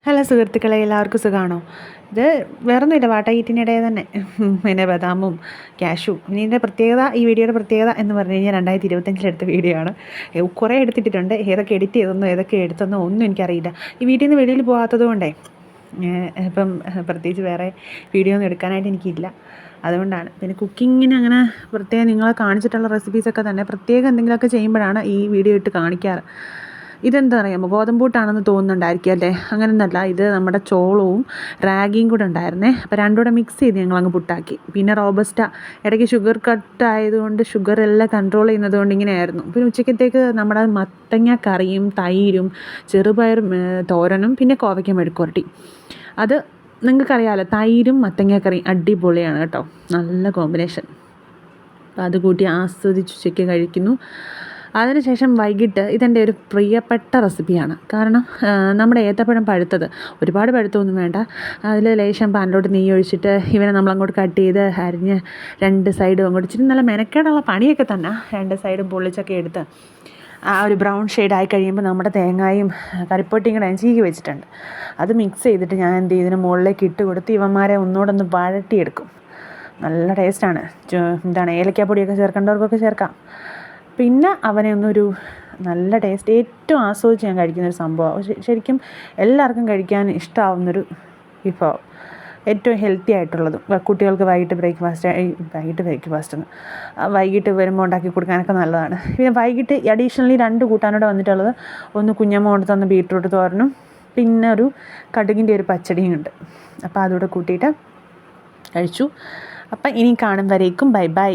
Hello സുഹൃത്തുക്കളെ, എല്ലാവർക്കും സുഖമാണോ? ഇത് വേറൊന്നുമില്ല, വാട്ട ഈറ്റിനിടെ തന്നെ പിന്നെ ബദാമും ക്യാഷു. ഇനി ഇതിൻ്റെ പ്രത്യേകത, ഈ വീഡിയോയുടെ പ്രത്യേകത എന്ന് പറഞ്ഞു കഴിഞ്ഞാൽ 2025 എടുത്ത വീഡിയോ ആണ്. കുറേ എടുത്തിട്ടുണ്ട്. ഏതൊക്കെ എഡിറ്റ് ചെയ്തെന്നോ ഏതൊക്കെ എടുത്തെന്നോ ഒന്നും എനിക്കറിയില്ല. ഈ വീട്ടിൽ നിന്ന് വെളിയിൽ പോകാത്തത് കൊണ്ടേ ഇപ്പം പ്രത്യേകിച്ച് വേറെ വീഡിയോ ഒന്നും എടുക്കാനായിട്ട് എനിക്കില്ല. അതുകൊണ്ടാണ്. പിന്നെ കുക്കിങ്ങിന് അങ്ങനെ പ്രത്യേകം നിങ്ങളെ കാണിച്ചിട്ടുള്ള റെസിപ്പീസൊക്കെ തന്നെ പ്രത്യേകം എന്തെങ്കിലുമൊക്കെ ചെയ്യുമ്പോഴാണ് ഈ വീഡിയോ ഇട്ട് കാണിക്കാറ്. ഇതെന്താ അറിയാമോ, ഗോതമ്പൂട്ടാണെന്ന് തോന്നുന്നുണ്ടായിരിക്കും അല്ലേ? അങ്ങനെയൊന്നല്ല, ഇത് നമ്മുടെ ചോളവും റാഗിയും കൂടെ ഉണ്ടായിരുന്നേ. അപ്പോൾ രണ്ടും കൂടെ മിക്സ് ചെയ്ത് ഞങ്ങളങ്ങ് പുട്ടാക്കി. പിന്നെ റോബസ്റ്റ, ഇടയ്ക്ക് ഷുഗർ കട്ട് ആയതുകൊണ്ട് ഷുഗർ എല്ലാം കൺട്രോൾ ചെയ്യുന്നത് കൊണ്ട് ഇങ്ങനെയായിരുന്നു. പിന്നെ ഉച്ചക്കത്തേക്ക് നമ്മുടെ മത്തങ്ങ കറിയും തൈരും ചെറുപയറും തോരനും പിന്നെ കോവയ്ക്ക മെഴുക്കുവരട്ടി. അത് നിങ്ങൾക്കറിയാമല്ലോ, തൈരും മത്തങ്ങക്കറിയും അടിപൊളിയാണ് കേട്ടോ, നല്ല കോമ്പിനേഷൻ. അപ്പോൾ അത് കൂട്ടി ആസ്വദിച്ച് ഉച്ചയ്ക്ക് കഴിക്കുന്നു. അതിനുശേഷം വൈകിട്ട് ഇതെൻ്റെ ഒരു പ്രിയപ്പെട്ട റെസിപ്പിയാണ്. കാരണം നമ്മുടെ ഏത്തപ്പഴം പഴുത്തത്, ഒരുപാട് പഴുത്തൊന്നും വേണ്ട, അതിൽ ലേശം പാനിലോട്ട് നെയ്യ് ഒഴിച്ചിട്ട് ഇവനെ നമ്മളങ്ങോട്ട് കട്ട് ചെയ്ത് അരിഞ്ഞ് രണ്ട് സൈഡും അങ്ങോട്ട് ഇച്ചിരി നല്ല മെനക്കേടുള്ള പണിയൊക്കെ തന്നെ. രണ്ട് സൈഡും പൊള്ളിച്ചൊക്കെ എടുത്ത് ആ ഒരു ബ്രൗൺ ഷെയ്ഡായി കഴിയുമ്പോൾ നമ്മുടെ തേങ്ങയും കരിപ്പൊട്ടിയും കൂടെ ചീകി വെച്ചിട്ടുണ്ട്. അത് മിക്സ് ചെയ്തിട്ട് ഞാൻ എന്ത് ചെയ്യും, ഇതിന് മുകളിലേക്ക് ഇട്ട് കൊടുത്ത് ഇവന്മാരെ ഒന്നുകൂടെ വഴട്ടിയെടുക്കും. നല്ല ടേസ്റ്റാണ്. ഏലക്കാപ്പൊടിയൊക്കെ ചേർക്കേണ്ടവർക്കൊക്കെ ചേർക്കാം. പിന്നെ അവനെ നല്ല ടേസ്റ്റ്, ഏറ്റവും ആസ്വദിച്ച് ഞാൻ കഴിക്കുന്നൊരു സംഭവമാണ്. ശരിക്കും എല്ലാവർക്കും കഴിക്കാൻ ഇഷ്ടമാവുന്നൊരു വിഭവം, ഏറ്റവും ഹെൽത്തി ആയിട്ടുള്ളതും. കുട്ടികൾക്ക് വൈകിട്ട് വരുമ്പോൾ ഉണ്ടാക്കി കൊടുക്കാനൊക്കെ നല്ലതാണ്. പിന്നെ വൈകിട്ട് അഡീഷണലി 2 കൂട്ടാനോടെ വന്നിട്ടുള്ളത്, ഒന്ന് കുഞ്ഞമ്മ കൊണ്ട് തന്ന ബീട്രൂട്ട് തോരനും പിന്നെ ഒരു കടുകിൻ്റെ ഒരു പച്ചടിയും ഉണ്ട്. അപ്പോൾ അതുകൂടെ കൂട്ടിയിട്ട് കഴിച്ചു. അപ്പം ഇനി കാണും വരേക്കും ബൈ ബൈ.